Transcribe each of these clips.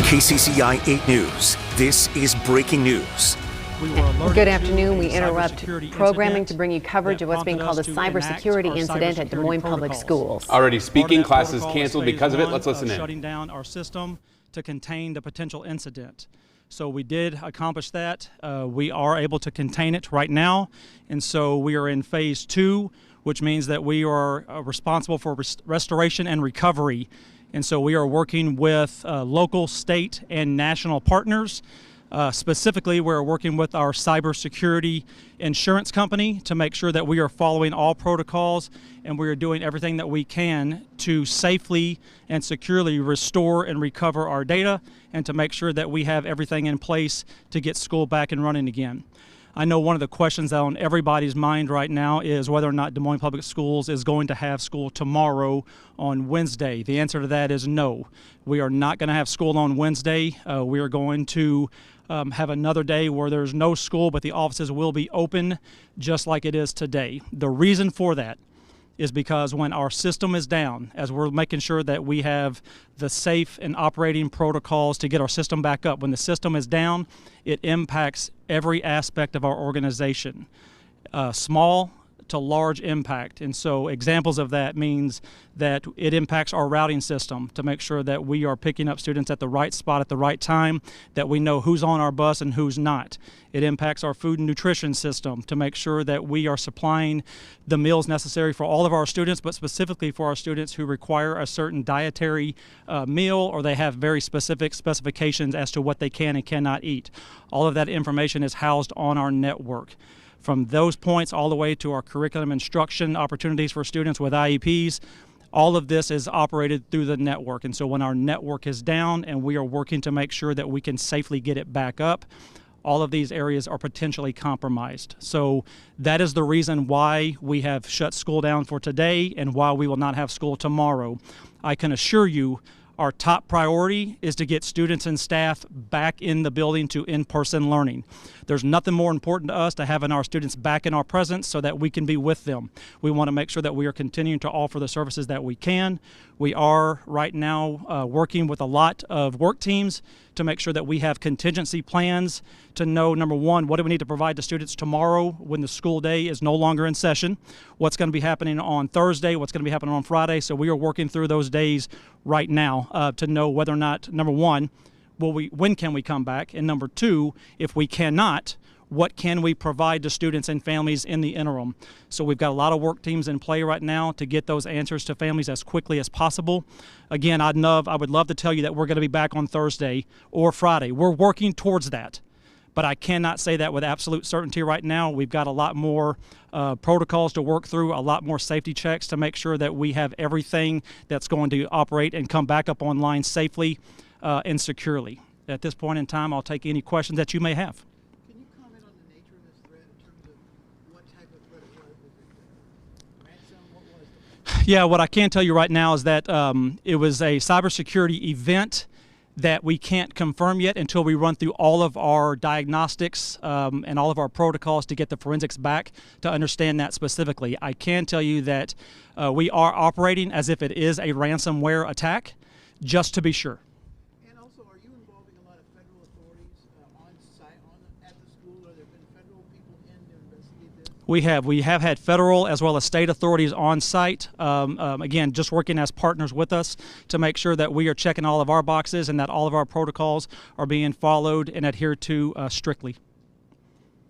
KCCI 8 News. This is breaking news. Good afternoon. We interrupt programming to bring you coverage of what's being called a cybersecurity incident at Des Moines Public Schools. Already speaking, classes canceled because of it. Let's listen in. Shutting down our system to contain the potential incident. So we did accomplish that. We are able to contain it right now. And so we are in phase 2, which means that we are responsible for restoration and recovery. And so we are working with local, state, and national partners. Specifically, we're working with our cybersecurity insurance company to make sure that we are following all protocols, and we are doing everything that we can to safely and securely restore and recover our data, and to make sure that we have everything in place to get school back and running again. I know one of the questions on everybody's mind right now is whether or not Des Moines Public Schools is going to have school tomorrow on Wednesday. The answer to that is no. We are not going to have school on Wednesday. We are going to have another day where there's no school, but the offices will be open just like it is today. The reason for that is because when our system is down, as we're making sure that we have the safe and operating protocols to get our system back up, when the system is down, it impacts every aspect of our organization, small to large impact. And so examples of that means that it impacts our routing system to make sure that we are picking up students at the right spot at the right time, that we know who's on our bus and who's not. It impacts our food and nutrition system to make sure that we are supplying the meals necessary for all of our students, but specifically for our students who require a certain dietary meal, or they have very specific specifications as to what they can and cannot eat. All of that information is housed on our network. From those points all the way to our curriculum instruction opportunities for students with IEPs, all of this is operated through the network. And so when our network is down and we are working to make sure that we can safely get it back up, all of these areas are potentially compromised. So that is the reason why we have shut school down for today and why we will not have school tomorrow. I can assure you our top priority is to get students and staff back in the building to in-person learning. There's nothing more important to us to having our students back in our presence so that we can be with them. We want to make sure that we are continuing to offer the services that we can. We are right now working with a lot of work teams to make sure that we have contingency plans to know, number one, what do we need to provide to students tomorrow when the school day is no longer in session, what's going to be happening on Thursday, what's going to be happening on Friday. So we are working through those days right now to know whether or not, number one, when can we come back? And number two, if we cannot, what can we provide to students and families in the interim? So we've got a lot of work teams in play right now to get those answers to families as quickly as possible. Again, I would love to tell you that we're going to be back on Thursday or Friday. We're working towards that, but I cannot say that with absolute certainty right now. We've got a lot more protocols to work through, a lot more safety checks to make sure that we have everything that's going to operate and come back up online safely and securely. At this point in time, I'll take any questions that you may have. Can you comment on the nature of this threat in terms of what type of threat it was? Was it ransom? What was it? Yeah, what I can tell you right now is that it was a cybersecurity event that we can't confirm yet until we run through all of our diagnostics and all of our protocols to get the forensics back to understand that specifically. I can tell you that we are operating as if it is a ransomware attack, just to be sure. And also, are you involving a lot of federal authorities on site at the school? Or there have been federal people in to investigate this? We have had federal as well as state authorities on site, again, just working as partners with us to make sure that we are checking all of our boxes and that all of our protocols are being followed and adhered to strictly.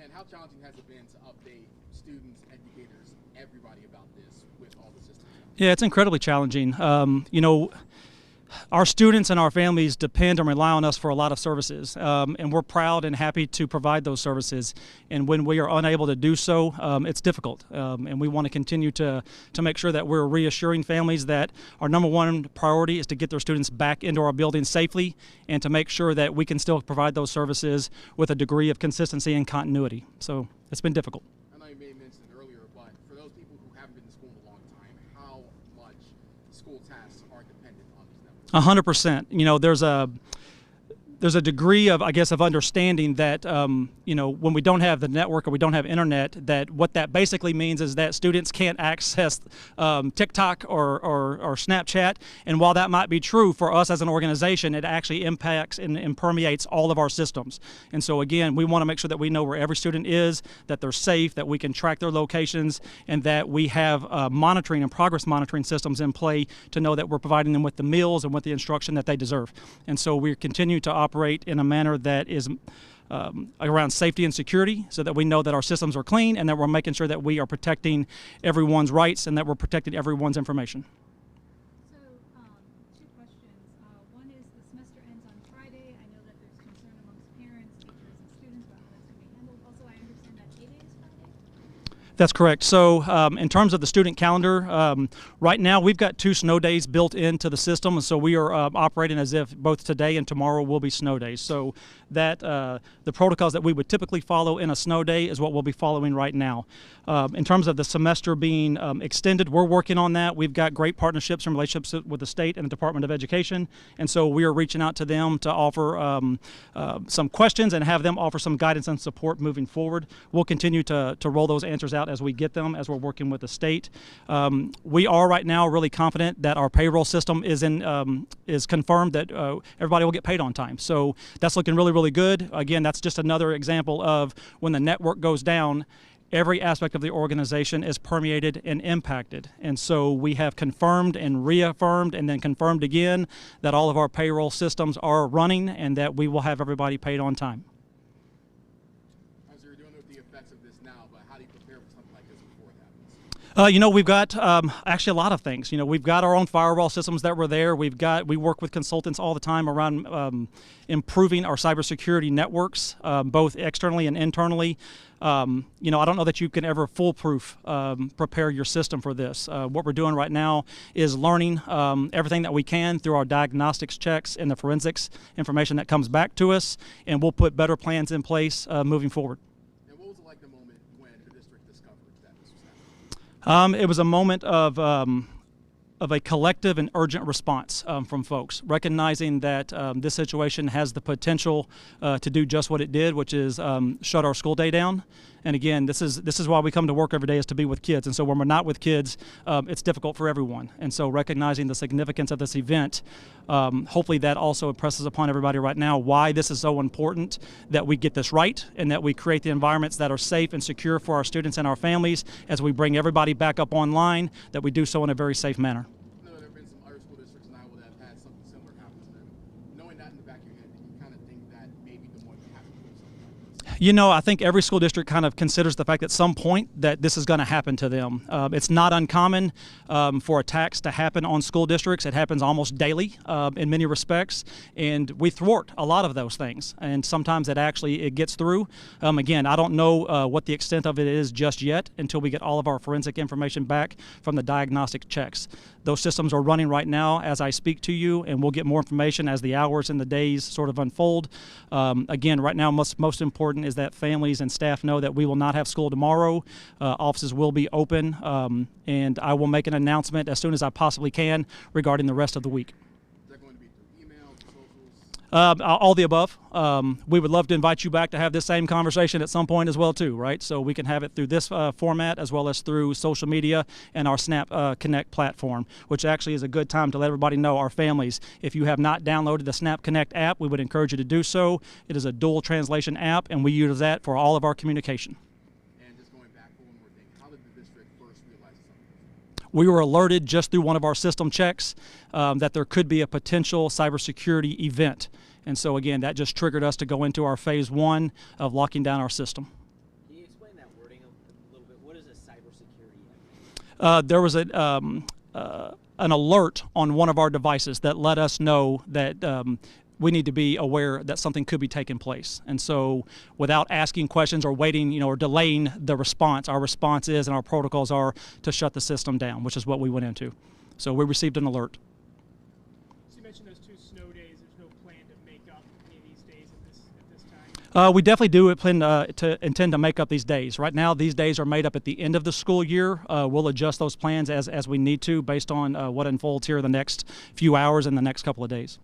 And how challenging has it been to update students, educators, everybody about this with all the systems? Yeah, it's incredibly challenging. Our students and our families depend and rely on us for a lot of services, and we're proud and happy to provide those services. And when we are unable to do so, it's difficult. And we want to continue to make sure that we're reassuring families that our number one priority is to get their students back into our building safely and to make sure that we can still provide those services with a degree of consistency and continuity. So it's been difficult. I know you may have mentioned it earlier, but for those people who haven't been to school in a long time, how much school tasks are dependent on these networks? 100%. You know, there's a degree of, I guess, of understanding that, you know, when we don't have the network or we don't have internet, that what that basically means is that students can't access TikTok or Snapchat. And while that might be true for us as an organization, it actually impacts and permeates all of our systems. And so again, we want to make sure that we know where every student is, that they're safe, that we can track their locations, and that we have monitoring and progress monitoring systems in play to know that we're providing them with the meals and with the instruction that they deserve. And so we continue to operate in a manner that is around safety and security, so that we know that our systems are clean and that we're making sure that we are protecting everyone's rights and that we're protecting everyone's information. So, two questions. One is the semester ends on Friday. I know that there's concern amongst parents, teachers, and students about how that's going to be handled. Also, I understand that payday is Friday. That's correct. So in terms of the student calendar, right now we've got 2 snow days built into the system, and so we are operating as if both today and tomorrow will be snow days. So that the protocols that we would typically follow in a snow day is what we'll be following right now. In terms of the semester being extended, we're working on that. We've got great partnerships and relationships with the state and the Department of Education, and so we are reaching out to them to offer some questions and have them offer some guidance and support moving forward. We'll continue to roll those answers out as we get them, as we're working with the state. We are right now really confident that our payroll system is confirmed that everybody will get paid on time. So that's looking really, really good. Again, that's just another example of when the network goes down, every aspect of the organization is permeated and impacted. And so we have confirmed and reaffirmed and then confirmed again that all of our payroll systems are running and that we will have everybody paid on time. You're dealing with the effects of this now, but how do you prepare for something like this before it happens? You know, we've got actually a lot of things. You know, we've got our own firewall systems that were there. We work with consultants all the time around improving our cybersecurity networks, both externally and internally. You know, I don't know that you can ever foolproof prepare your system for this. What we're doing right now is learning everything that we can through our diagnostics checks and the forensics information that comes back to us, and we'll put better plans in place moving forward. And what was it like the moment when the district discovered that this was happening? It was a moment of a collective and urgent response from folks, recognizing that this situation has the potential to do just what it did, which is shut our school day down. And again, this is why we come to work every day, is to be with kids. And so when we're not with kids, it's difficult for everyone. And so recognizing the significance of this event, hopefully that also impresses upon everybody right now why this is so important that we get this right and that we create the environments that are safe and secure for our students and our families as we bring everybody back up online, that we do so in a very safe manner. I know there have been some other school districts in Iowa that have had something similar happen to them. Knowing that in the back of your head, do you kind of think that maybe Des Moines would have to do something like this? You know, I think every school district kind of considers the fact at some point that this is going to happen to them. It's not uncommon for attacks to happen on school districts. It happens almost daily in many respects, and we thwart a lot of those things. And sometimes it gets through. Again, I don't know what the extent of it is just yet until we get all of our forensic information back from the diagnostic checks. Those systems are running right now as I speak to you, and we'll get more information as the hours and the days sort of unfold. Again, right now, most important is that families and staff know that we will not have school tomorrow. Offices will be open, and I will make an announcement as soon as I possibly can regarding the rest of the week. Is that going to be through email, socials? All the above. We would love to invite you back to have this same conversation at some point as well too, right? So we can have it through this format as well as through social media and our Snap Connect platform, which actually is a good time to let everybody know, our families, if you have not downloaded the Snap Connect app, we would encourage you to do so. It is a dual translation app, and we use that for all of our communication. And just going back for one more thing, how did the district first realize something? We were alerted just through one of our system checks that there could be a potential cybersecurity event. And so again, that just triggered us to go into our phase 1 of locking down our system. Can you explain that wording a little bit? What is a cybersecurity event? There was an alert on one of our devices that let us know that we need to be aware that something could be taking place. And so without asking questions or waiting, or delaying the response, our response is and our protocols are to shut the system down, which is what we went into. So we received an alert. So you mentioned those 2 snow days. There's no plan to make up any of these days at this time? We definitely do intend to make up these days. Right now, these days are made up at the end of the school year. We'll adjust those plans as we need to based on what unfolds here the next few hours and the next couple of days.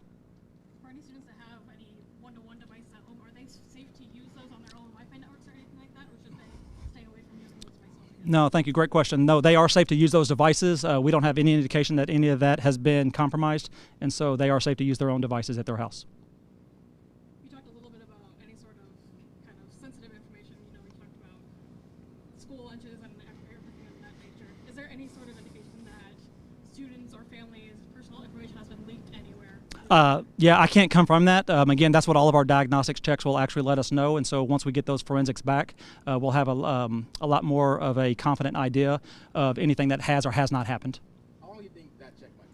For any students that have any one-to-one devices at home, are they safe to use those on their own Wi-Fi networks or anything like that, or should they stay away from using those devices? No, thank you. Great question. No, they are safe to use those devices. We don't have any indication that any of that has been compromised, and so they are safe to use their own devices at their house. You talked a little bit about any sort of kind of sensitive information. You know, we talked about school lunches and everything of that nature. Is there any sort of indication that students or families' personal information has been leaked anywhere? Yeah, I can't confirm that. Again, that's what all of our diagnostics checks will actually let us know. And so once we get those forensics back, we'll have a lot more of a confident idea of anything that has or has not happened. How long do you think that check might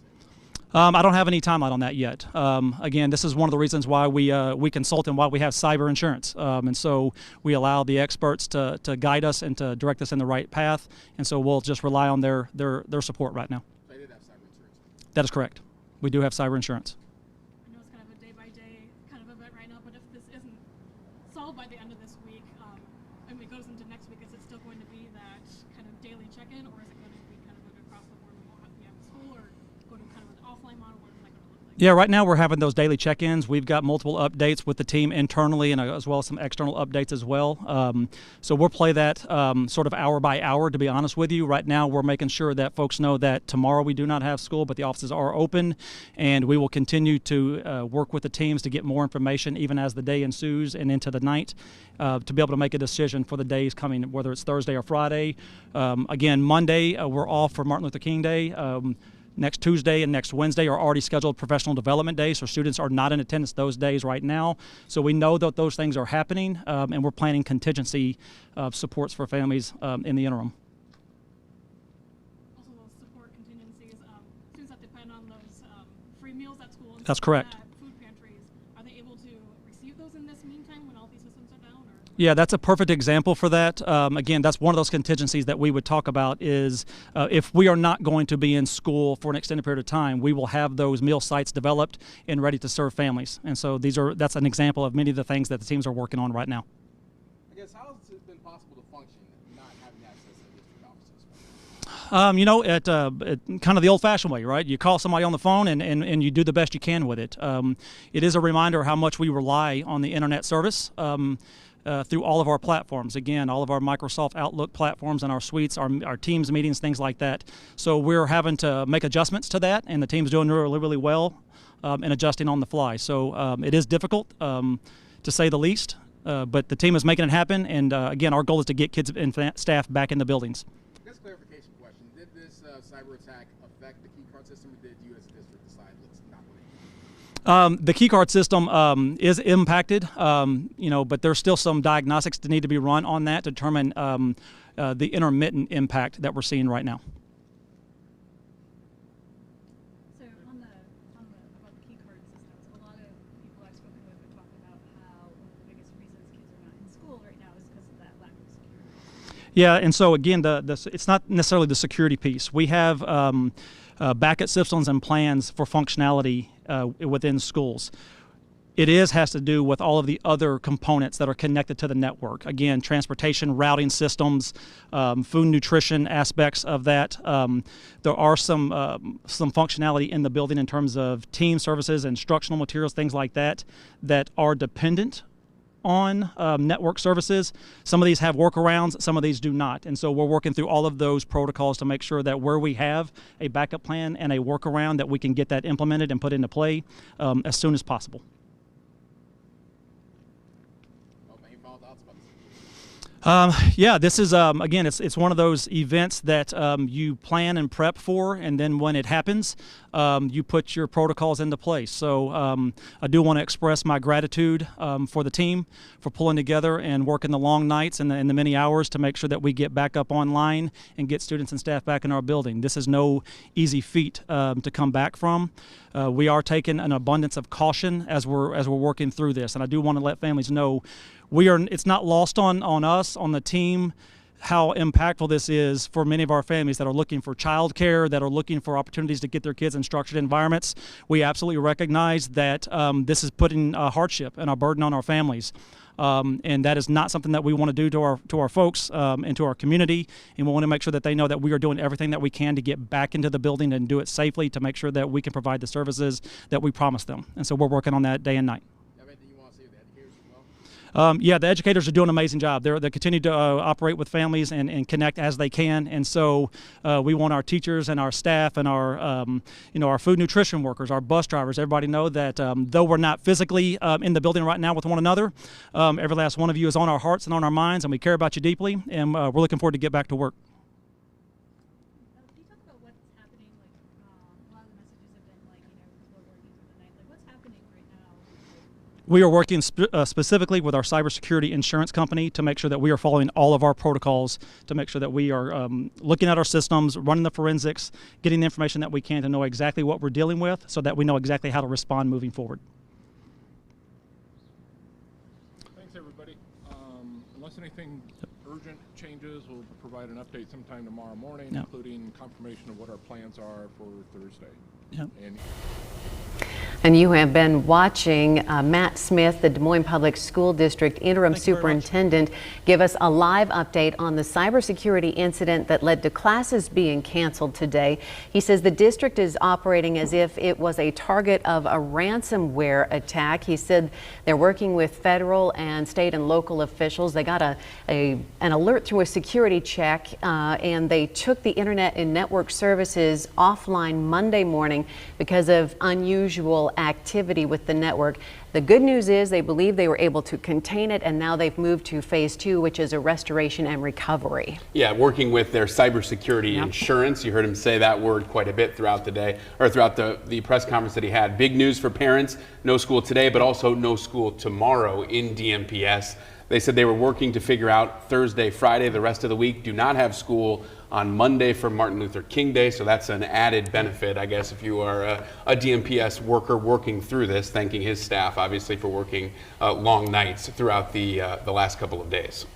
take? I don't have any timeline on that yet. Again, this is one of the reasons why we consult and why we have cyber insurance. And so we allow the experts to guide us and to direct us in the right path. And so we'll just rely on their support right now. So they did have cyber insurance. That is correct. We do have cyber insurance. I know it's kind of a day-by-day kind of event right now, but if this isn't solved by the end of this week, and it goes into next week, is it still going to be that kind of daily check-in, or is it going to be kind of like across the board, we won't have to have school, or go to kind of an offline model? What is that going to look like? Yeah, right now we're having those daily check-ins. We've got multiple updates with the team internally and as well as some external updates as well. So we'll play that sort of hour by hour, to be honest with you. Right now we're making sure that folks know that tomorrow we do not have school, but the offices are open, and we will continue to work with the teams to get more information even as the day ensues and into the night to be able to make a decision for the days coming, whether it's Thursday or Friday. Again, Monday we're off for Martin Luther King Day. Next Tuesday and next Wednesday are already scheduled professional development days, so students are not in attendance those days right now. So we know that those things are happening, and we're planning contingency supports for families in the interim. Also, those support contingencies, students that depend on those free meals at school. And That's stuff like correct. that, food pantries, are they able to receive those in this meantime when all these systems are down? Or? Yeah, that's a perfect example for that. Again, that's one of those contingencies that we would talk about is if we are not going to be in school for an extended period of time, we will have those meal sites developed and ready to serve families. And so that's an example of many of the things that the teams are working on right now. I guess how has it been possible to function not having access to district offices? You know, at kind of the old-fashioned way, right? You call somebody on the phone and you do the best you can with it. It is a reminder how much we rely on the internet service through all of our platforms. Again, all of our Microsoft Outlook platforms and our suites, our Teams meetings, things like that. So we're having to make adjustments to that, and the team's doing really, really well in adjusting on the fly. So it is difficult, to say the least, but the team is making it happen, and again, our goal is to get kids and staff back in the buildings. I guess clarification question. Did this cyber attack affect the key card system, or did you as a district decide let's not really? The key card system is impacted, you know, but there's still some diagnostics that need to be run on that to determine the intermittent impact that we're seeing right now. So on the about the key card systems, a lot of people I've spoken with are talking about how one of the biggest reasons kids are not in school right now is because of that lack of security. Yeah, and so again, it's not necessarily the security piece. We have backup systems and plans for functionality within schools. It has to do with all of the other components that are connected to the network. Again, transportation, routing systems, food nutrition aspects of that. There are some functionality in the building in terms of team services, instructional materials, things like that are dependent on network services. Some of these have workarounds, some of these do not. And so we're working through all of those protocols to make sure that where we have a backup plan and a workaround that we can get that implemented and put into play as soon as possible. Oh, any final thoughts about this? Yeah, this is, again, it's one of those events that you plan and prep for, and then when it happens, you put your protocols into place. So I do want to express my gratitude for the team for pulling together and working the long nights and the many hours to make sure that we get back up online and get students and staff back in our building. This is no easy feat to come back from. We are taking an abundance of caution as we're working through this, and I do want to let families know it's not lost on us, on the team, how impactful this is for many of our families that are looking for childcare, that are looking for opportunities to get their kids in structured environments. We absolutely recognize that this is putting a hardship and a burden on our families. And that is not something that we want to do to our folks and to our community. And we want to make sure that they know that we are doing everything that we can to get back into the building and do it safely to make sure that we can provide the services that we promise them. And so we're working on that day and night. You have anything you want to say Yeah, the educators are doing an amazing job. They continue to operate with families and connect as they can, and so we want our teachers and our staff and our our food nutrition workers, our bus drivers, everybody know that though we're not physically in the building right now with one another, every last one of you is on our hearts and on our minds, and we care about you deeply, and we're looking forward to get back to work. Can you talk about what's happening? A lot of the messages have been people are working through the night. What's happening right now? We are working specifically with our cybersecurity insurance company to make sure that we are following all of our protocols, to make sure that we are looking at our systems, running the forensics, getting the information that we can to know exactly what we're dealing with so that we know exactly how to respond moving forward. Thanks, everybody. Unless anything urgent changes, we'll provide an update sometime tomorrow morning, Yep. including confirmation of what our plans are for Thursday. Yep. And you have been watching Matt Smith, the Des Moines Public School District Interim Thank you very much. Superintendent, give us a live update on the cybersecurity incident that led to classes being canceled today. He says the district is operating as if it was a target of a ransomware attack. He said they're working with federal and state and local officials. They got an alert through a security check, and they took the internet and network services offline Monday morning because of unusual activity with the network. The good news is they believe they were able to contain it, and now they've moved to phase 2, which is a restoration and recovery. Yeah, working with their cybersecurity insurance. You heard him say that word quite a bit throughout the day, or throughout the press conference that he had. Big news for parents, no school today, but also no school tomorrow in DMPS. They said they were working to figure out Thursday, Friday, the rest of the week. Do not have school on Monday for Martin Luther King Day, so that's an added benefit, I guess, if you are a DMPS worker working through this, thanking his staff, obviously, for working long nights throughout the last couple of days.